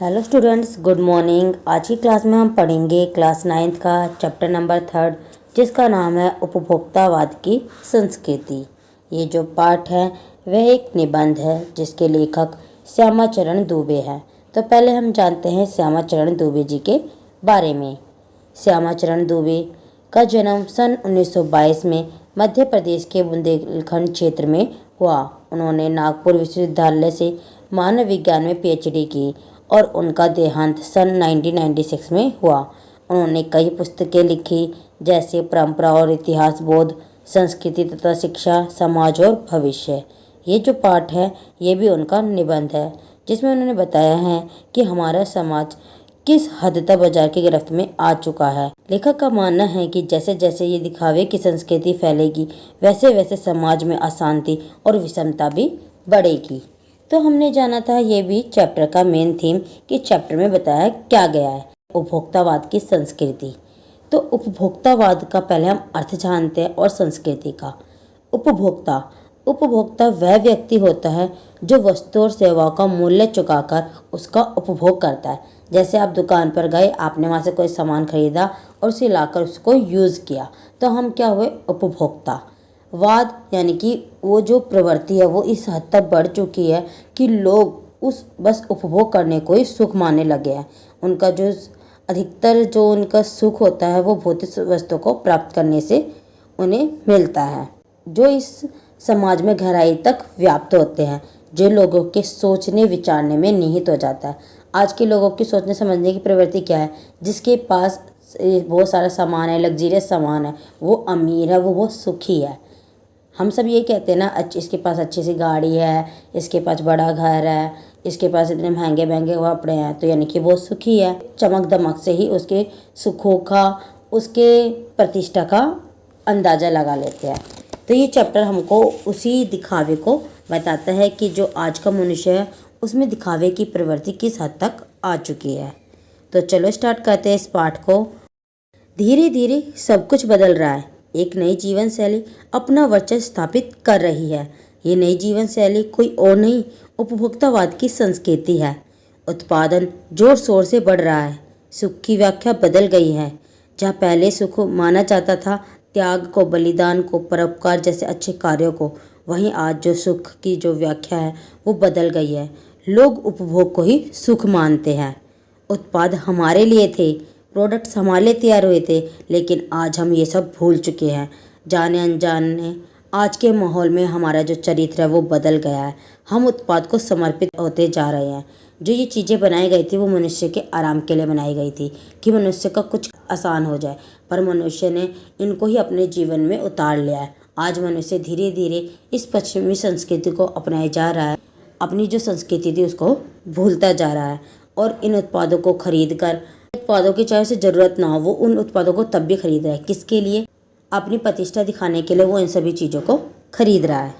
Hello students, good morning. आज की class में हम पढ़ेंगे क्लास 9th का चैप्टर नंबर 3 जिसका नाम है उपभोक्तावाद की संस्कृति। ये जो पाठ है वह एक निबंध है जिसके लेखक श्यामाचरण दुबे हैं। तो पहले हम जानते हैं श्यामाचरण दुबे जी के बारे में। श्यामाचरण दुबे का जन्म सन 1922 में मध्य प्रदेश के बुंदेलखंड क्षेत्र में हुआ। उन्होंने नागपुर विश्वविद्यालय से मानव विज्ञान में PhD की और उनका देहांत सन 1996 में हुआ। उन्होंने कई पुस्तकें लिखी जैसे परंपरा और इतिहास, बोध, संस्कृति तथा शिक्षा, समाज और भविष्य। ये जो पाठ है ये भी उनका निबंध है जिसमें उन्होंने बताया है कि हमारा समाज किस हद तक बाजार की गिरफ्त में आ चुका है। लेखक का मानना है कि जैसे जैसे ये दिखावे की संस्कृति फैलेगी वैसे वैसे समाज में अशांति और विषमता भी बढ़ेगी। तो हमने जाना था ये भी चैप्टर का मेन थीम कि चैप्टर में बताया क्या गया है उपभोक्तावाद की संस्कृति। तो उपभोक्तावाद का पहले हम अर्थ जानते हैं और संस्कृति का। उपभोक्ता वह व्यक्ति होता है जो वस्तु और सेवाओं का मूल्य चुकाकर उसका उपभोग करता है। जैसे आप दुकान पर गए, आपने वहाँ से कोई सामान खरीदा और उसे लाकर उसको यूज़ किया, तो हम क्या हुए, उपभोक्ता। वाद यानी कि वो जो प्रवृत्ति है वो इस हद तक बढ़ चुकी है कि लोग उस बस उपभोग करने को ही सुख मानने लगे हैं। उनका जो अधिकतर जो उनका सुख होता है वो भौतिक वस्तु को प्राप्त करने से उन्हें मिलता है, जो इस समाज में गहराई तक व्याप्त होते हैं, जो लोगों के सोचने विचारने में निहित हो जाता है। आज के लोगों की सोचने समझने की प्रवृत्ति क्या है, जिसके पास बहुत सारा सामान है, लग्जरियस सामान है, वो अमीर है, वो बहुत सुखी है। हम सब ये कहते हैं ना, इसके पास अच्छी सी गाड़ी है, इसके पास बड़ा घर है, इसके पास इतने महंगे महंगे कपड़े हैं, तो यानी कि वो सुखी है। चमक दमक से ही उसके सुखों का, उसके प्रतिष्ठा का अंदाज़ा लगा लेते हैं। तो ये चैप्टर हमको उसी दिखावे को बताता है कि जो आज का मनुष्य है उसमें दिखावे की प्रवृत्ति किस हद तक आ चुकी है। तो चलो स्टार्ट करते हैं इस पाठ को। धीरे धीरे सब कुछ बदल रहा है। एक नई जीवन शैली अपना वर्चस्व स्थापित कर रही है। ये नई जीवन शैली कोई और नहीं, उपभोक्तावाद की संस्कृति है। उत्पादन जोर शोर से बढ़ रहा है। सुख की व्याख्या बदल गई है। जहाँ पहले सुख माना जाता था त्याग को, बलिदान को, परोपकार जैसे अच्छे कार्यों को, वहीं आज जो सुख की जो व्याख्या है वो बदल गई है। लोग उपभोग को ही सुख मानते हैं। उत्पाद हमारे लिए थे, प्रोडक्ट्स हमारे लिए तैयार हुए थे, लेकिन आज हम ये सब भूल चुके हैं। जाने अनजाने आज के माहौल में हमारा जो चरित्र है वो बदल गया है। हम उत्पाद को समर्पित होते जा रहे हैं। जो ये चीज़ें बनाई गई थी वो मनुष्य के आराम के लिए बनाई गई थी कि मनुष्य का कुछ आसान हो जाए, पर मनुष्य ने इनको ही अपने जीवन में उतार लिया है। आज मनुष्य धीरे धीरे इस पश्चिमी संस्कृति को अपनाए जा रहा है, अपनी जो संस्कृति थी उसको भूलता जा रहा है और इन उत्पादों को खरीद कर, उत्पादों की चाहे उसे ज़रूरत ना हो, वो उन उत्पादों को तब भी खरीद रहा है। किसके लिए? अपनी प्रतिष्ठा दिखाने के लिए वो इन सभी चीज़ों को खरीद रहा है।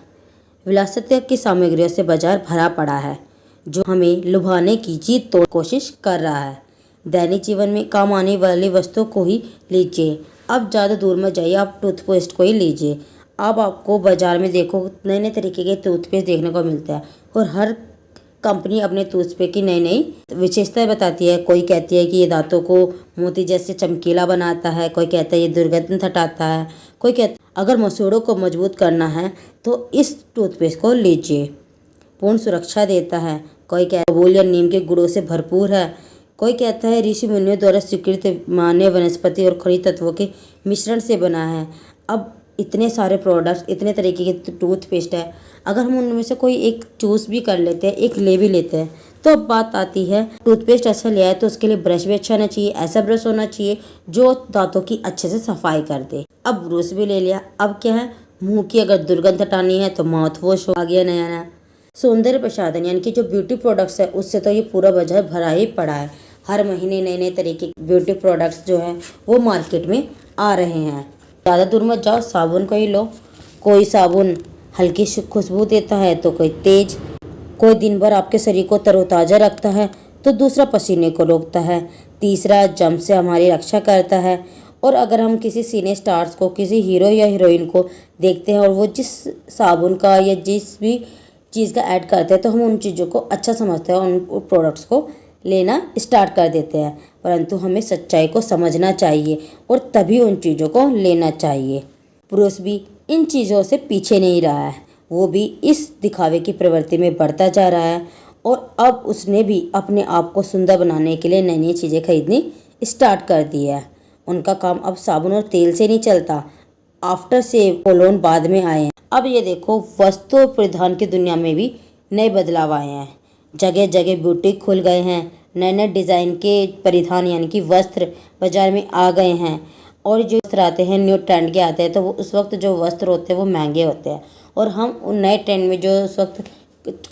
विलासिता की सामग्रियों से बाजार भरा पड़ा है जो हमें लुभाने की जीत तोड़ कोशिश कर रहा है। दैनिक जीवन में काम आने वाली वस्तुओं को ही लीजिए। अब ज़्यादा दूर मत जाइए, आप टूथपेस्ट को ही लीजिए। अब आपको बाज़ार में देखो नए नए तरीके के टूथपेस्ट देखने को मिलता है और हर कंपनी अपने टूथपेस्ट की नई नई विशेषताएं बताती है। कोई कहती है कि ये दांतों को मोती जैसे चमकीला बनाता है, कोई कहता है ये दुर्गंध हटाता है, कोई कहता है अगर मसूड़ों को मजबूत करना है तो इस टूथपेस्ट को लीजिए, पूर्ण सुरक्षा देता है। कोई कहता है बबूल या नीम के गुणों से भरपूर है, कोई कहता है ऋषि मुनियों द्वारा स्वीकृत मान्य वनस्पति और खनिज तत्वों के मिश्रण से बना है। अब इतने सारे प्रोडक्ट्स, इतने तरीके के टूथपेस्ट है, अगर हम उनमें से कोई एक चूज़ भी कर लेते हैं, एक ले भी लेते हैं, तो अब बात आती है टूथपेस्ट अच्छा लिया है तो उसके लिए ब्रश भी अच्छा होना चाहिए। ऐसा ब्रश होना चाहिए जो दांतों की अच्छे से सफाई कर दे। अब ब्रश भी ले लिया, अब क्या है, मुंह की अगर दुर्गंध हटानी है तो माउथ वॉश आ गया नया नया। सौंदर्य प्रसाधन यानी कि जो ब्यूटी प्रोडक्ट्स है उससे तो ये पूरा बाजार भरा ही पड़ा है। हर महीने नए नए तरीके के ब्यूटी प्रोडक्ट्स जो हैं वो मार्केट में आ रहे हैं। ज़्यादा दूर मत जाओ, साबुन को ही लो। कोई साबुन हल्की खुशबू देता है तो कोई तेज, कोई दिन भर आपके शरीर को तरोताज़ा रखता है तो दूसरा पसीने को रोकता है, तीसरा जम से हमारी रक्षा करता है। और अगर हम किसी सिने स्टार्स को, किसी हीरो या हीरोइन को देखते हैं और वो जिस साबुन का या जिस भी चीज़ का ऐड करते हैं तो हम उन चीज़ों को अच्छा समझते हैं और उन प्रोडक्ट्स को लेना स्टार्ट कर देते हैं, परंतु हमें सच्चाई को समझना चाहिए और तभी उन चीज़ों को लेना चाहिए। पुरुष भी इन चीज़ों से पीछे नहीं रहा है, वो भी इस दिखावे की प्रवृत्ति में बढ़ता जा रहा है और अब उसने भी अपने आप को सुंदर बनाने के लिए नई नई चीज़ें खरीदनी स्टार्ट कर दी है। उनका काम अब साबुन और तेल से नहीं चलता, आफ्टर सेव कोलोन बाद में आए हैं। अब ये देखो, वस्त्र और परिधान की दुनिया में भी नए बदलाव आए हैं। जगह जगह बुटीक खुल गए हैं, नए नए डिज़ाइन के परिधान यानी कि वस्त्र बाजार में आ गए हैं। और जो वस्त्र आते हैं न्यू ट्रेंड के आते हैं, तो वो उस वक्त जो वस्त्र होते हैं वो महंगे होते हैं और हम उन नए ट्रेंड में जो उस वक्त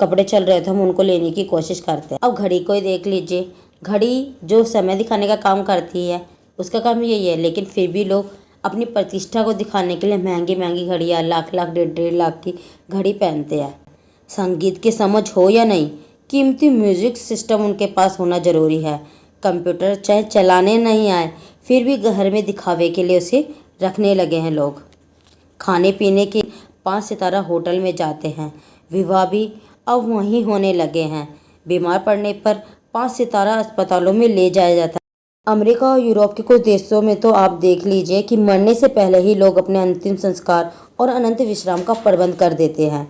कपड़े चल रहे थे हम उनको लेने की कोशिश करते हैं। अब घड़ी को ही देख लीजिए, घड़ी जो समय दिखाने का काम करती है उसका काम यही है, लेकिन फिर भी लोग अपनी प्रतिष्ठा को दिखाने के लिए महंगी महंगी घड़ियाँ, लाख लाख डेढ़ डेढ़ लाख की घड़ी पहनते हैं। संगीत की समझ हो या नहीं, कीमती म्यूजिक सिस्टम उनके पास होना ज़रूरी है। कंप्यूटर चाहे चलाने नहीं आए फिर भी घर में दिखावे के लिए उसे रखने लगे हैं लोग। खाने पीने के 5 सितारा होटल में जाते हैं, विवाह भी अब वहीं होने लगे हैं। बीमार पड़ने पर 5 सितारा अस्पतालों में ले जाया जाता है। अमेरिका और यूरोप के कुछ देशों में तो आप देख लीजिए कि मरने से पहले ही लोग अपने अंतिम संस्कार और अनंत विश्राम का प्रबंध कर देते हैं,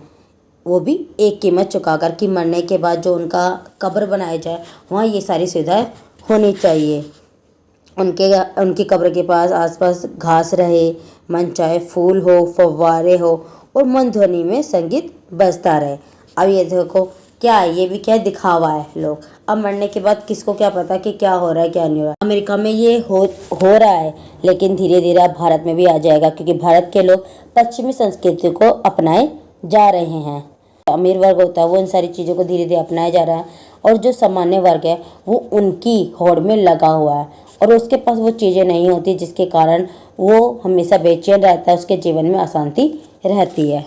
वो भी एक कीमत चुकाकर कि मरने के बाद जो उनका कब्र बनाया जाए वहाँ ये सारी सुविधाएं होनी चाहिए। उनकी कब्र के पास आसपास घास रहे, मनचाहे फूल हो, फव्वारे हो और मन ध्वनि में संगीत बजता रहे। अब ये देखो क्या है, ये भी क्या दिखावा है। लोग अब मरने के बाद किसको क्या पता कि क्या हो रहा है क्या नहीं हो रहा है। अमेरिका में ये हो रहा है, लेकिन धीरे धीरे अब भारत में भी आ जाएगा, क्योंकि भारत के लोग पश्चिमी संस्कृति को अपनाए जा रहे हैं। अमीर वर्ग होता है वो इन सारी चीज़ों को धीरे धीरे अपनाया जा रहा है और जो सामान्य वर्ग है वो उनकी होड़ में लगा हुआ है और उसके पास वो चीज़ें नहीं होती जिसके कारण वो हमेशा बेचैन रहता है, उसके जीवन में अशांति रहती है।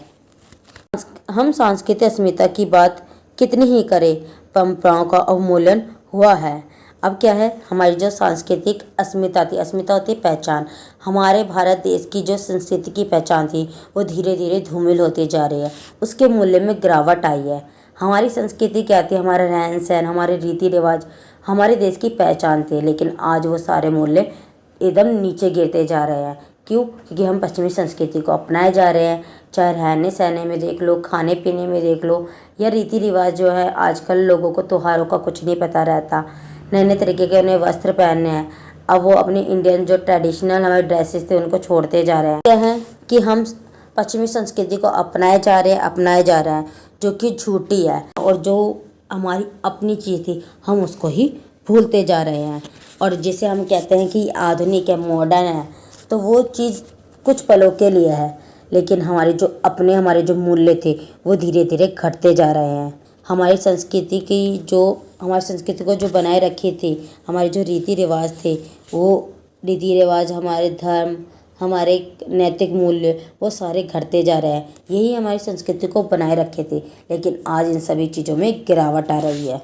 हम सांस्कृतिक अस्मिता की बात कितनी ही करें, परंपराओं का अवमूल्यन हुआ है। अब क्या है, हमारी जो सांस्कृतिक अस्मिता होती पहचान, हमारे भारत देश की जो संस्कृति की पहचान थी वो धीरे धीरे धूमिल होती जा रही है, उसके मूल्य में गिरावट आई है। हमारी संस्कृति क्या थी, हमारा रहन सहन, हमारे रीति रिवाज हमारे देश की पहचान थे, लेकिन आज वो सारे मूल्य एकदम नीचे गिरते जा रहे हैं। क्यों? क्योंकि हम पश्चिमी संस्कृति को अपनाए जा रहे हैं, चाहे रहने सहने में देख लो, खाने पीने में देख लो, या रीति रिवाज जो है आजकल लोगों को त्योहारों का कुछ नहीं पता रहता, नए नए तरीके के उन्हें वस्त्र पहनने हैं। अब वो अपनी इंडियन जो ट्रेडिशनल हमारे ड्रेसेस थे उनको छोड़ते जा रहे हैं। क्या है कि हम पश्चिमी संस्कृति को अपनाए जा रहे हैं जो कि झूठी है, और जो हमारी अपनी चीज़ थी हम उसको ही भूलते जा रहे हैं। और जिसे हम कहते हैं कि आधुनिक है, मॉडर्न है, तो वो चीज़ कुछ पलों के लिए है, लेकिन हमारे जो मूल्य थे वो धीरे धीरे घटते जा रहे हैं। हमारी संस्कृति को जो बनाए रखी थी, हमारे जो रीति रिवाज थे, वो रीति रिवाज, हमारे धर्म, हमारे नैतिक मूल्य वो सारे घटते जा रहे हैं। यही हमारी संस्कृति को बनाए रखे थे, लेकिन आज इन सभी चीज़ों में गिरावट आ रही है।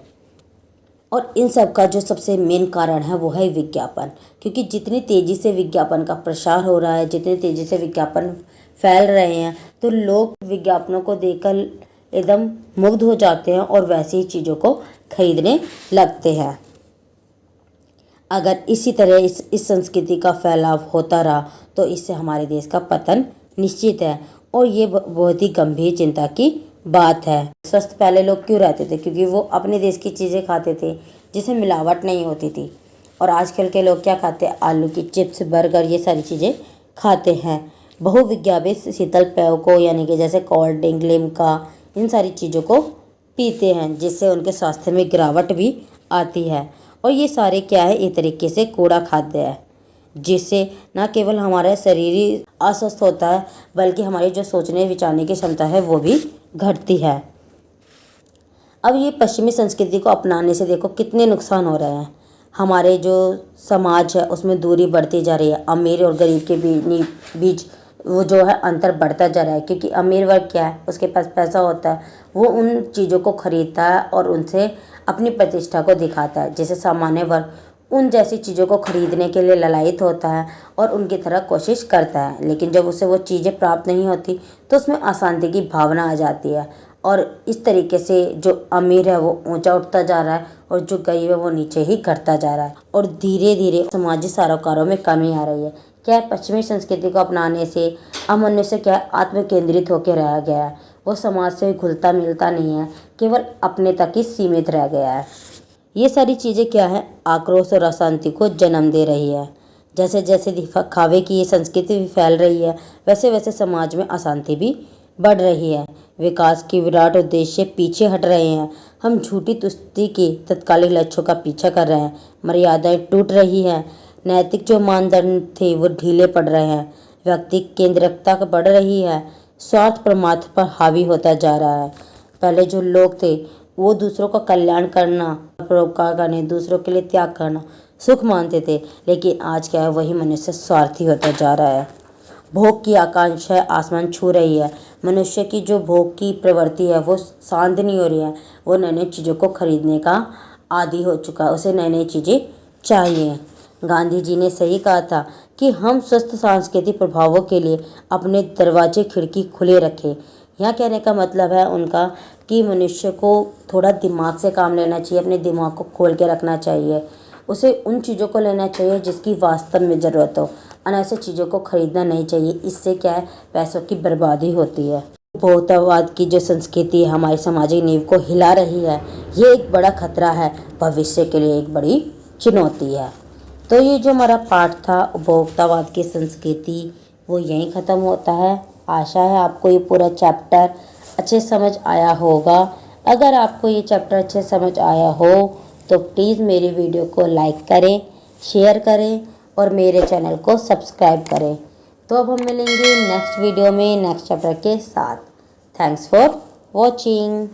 और इन सब का जो सबसे मेन कारण है वो है विज्ञापन, क्योंकि जितनी तेज़ी से विज्ञापन का प्रसार हो रहा है, जितनी तेज़ी से विज्ञापन फैल रहे हैं, तो लोग विज्ञापनों को देखकर एकदम मुग्ध हो जाते हैं और वैसी ही चीज़ों को खरीदने लगते हैं। अगर इसी तरह इस संस्कृति का फैलाव होता रहा तो इससे हमारे देश का पतन निश्चित है, और ये बहुत ही गंभीर चिंता की बात है। स्वस्थ पहले लोग क्यों रहते थे? क्योंकि वो अपने देश की चीज़ें खाते थे जिसमें मिलावट नहीं होती थी। और आजकल के लोग क्या खाते हैं? आलू की चिप्स, बर्गर, ये सारी चीज़ें खाते हैं। बहुविज्ञापित शीतल पेय को, यानी कि जैसे कोल्ड ड्रिंक, लिम्का, इन सारी चीज़ों को पीते हैं, जिससे उनके स्वास्थ्य में गिरावट भी आती है। और ये सारे क्या है, एक तरीके से कूड़ा खाद्य है, जिससे न केवल हमारा शरीर ही अस्वस्थ होता है, बल्कि हमारी जो सोचने विचारने की क्षमता है वो भी घटती है। अब ये पश्चिमी संस्कृति को अपनाने से देखो कितने नुकसान हो रहे हैं। हमारे जो समाज है उसमें दूरी बढ़ती जा रही है, अमीर और गरीब के बीच वो जो है अंतर बढ़ता जा रहा है, क्योंकि अमीर वर्ग क्या है, उसके पास पैसा होता है, वो उन चीज़ों को खरीदता है और उनसे अपनी प्रतिष्ठा को दिखाता है। जैसे सामान्य वर्ग उन जैसी चीज़ों को खरीदने के लिए ललायित होता है और उनकी तरह कोशिश करता है, लेकिन जब उसे वो चीज़ें प्राप्त नहीं होती तो उसमें अशांति की भावना आ जाती है और इस तरीके से जो अमीर है वो ऊंचा उठता जा रहा है और जो गरीब है वो नीचे ही घटता जा रहा है और धीरे धीरे समाजी सरोकारों में कमी आ रही है। क्या है, पश्चिमी संस्कृति को अपनाने से अब मनुष्य क्या है, आत्म केंद्रित होकर रह गया है। वो समाज से घुलता मिलता नहीं है, केवल अपने तक ही सीमित रह गया है। ये सारी चीज़ें क्या है, आक्रोश और अशांति को जन्म दे रही है। जैसे जैसे दिखावे की ये संस्कृति भी फैल रही है, वैसे वैसे समाज में अशांति भी बढ़ रही है। विकास की विराट उद्देश्य पीछे हट रहे हैं। हम झूठी तुष्टि के तत्कालिक लक्ष्यों का पीछा कर रहे हैं। मर्यादाएं टूट रही हैं। नैतिक जो मानदंड थे वो ढीले पड़ रहे हैं। व्यक्ति केंद्रिकता बढ़ रही है। स्वार्थ परमात्मा पर हावी होता जा रहा है। पहले जो लोग थे वो दूसरों का कल्याण करना, परोपकार करने, दूसरों के लिए त्याग करना सुख मानते थे, लेकिन आज क्या है, वही मनुष्य स्वार्थी होता जा रहा है। भोग की आकांक्षा आसमान छू रही है। मनुष्य की जो भोग की प्रवृत्ति है वो शांत नहीं हो रही है। वो नई नई चीज़ों को खरीदने का आदी हो चुका है। उसे नई नई चीज़ें चाहिए। गांधी जी ने सही कहा था कि हम स्वस्थ सांस्कृतिक प्रभावों के लिए अपने दरवाजे खिड़की खुले रखें। यहाँ कहने का मतलब है उनका कि मनुष्य को थोड़ा दिमाग से काम लेना चाहिए, अपने दिमाग को खोल के रखना चाहिए। उसे उन चीज़ों को लेना चाहिए जिसकी वास्तव में ज़रूरत हो। अनैसे चीज़ों को खरीदना नहीं चाहिए। इससे क्या है, पैसों की बर्बादी होती है। उपभोक्तावाद की जो संस्कृति है हमारी सामाजिक नींव को हिला रही है। ये एक बड़ा खतरा है, भविष्य के लिए एक बड़ी चुनौती है। तो ये जो हमारा पाठ था उपभोक्तावाद की संस्कृति, वो यहीं ख़त्म होता है। आशा है आपको ये पूरा चैप्टर अच्छे समझ आया होगा। अगर आपको ये चैप्टर अच्छे समझ आया हो तो प्लीज़ मेरी वीडियो को लाइक करें, शेयर करें और मेरे चैनल को सब्सक्राइब करें। तो अब हम मिलेंगे नेक्स्ट वीडियो में नेक्स्ट चैप्टर के साथ। Thanks for watching.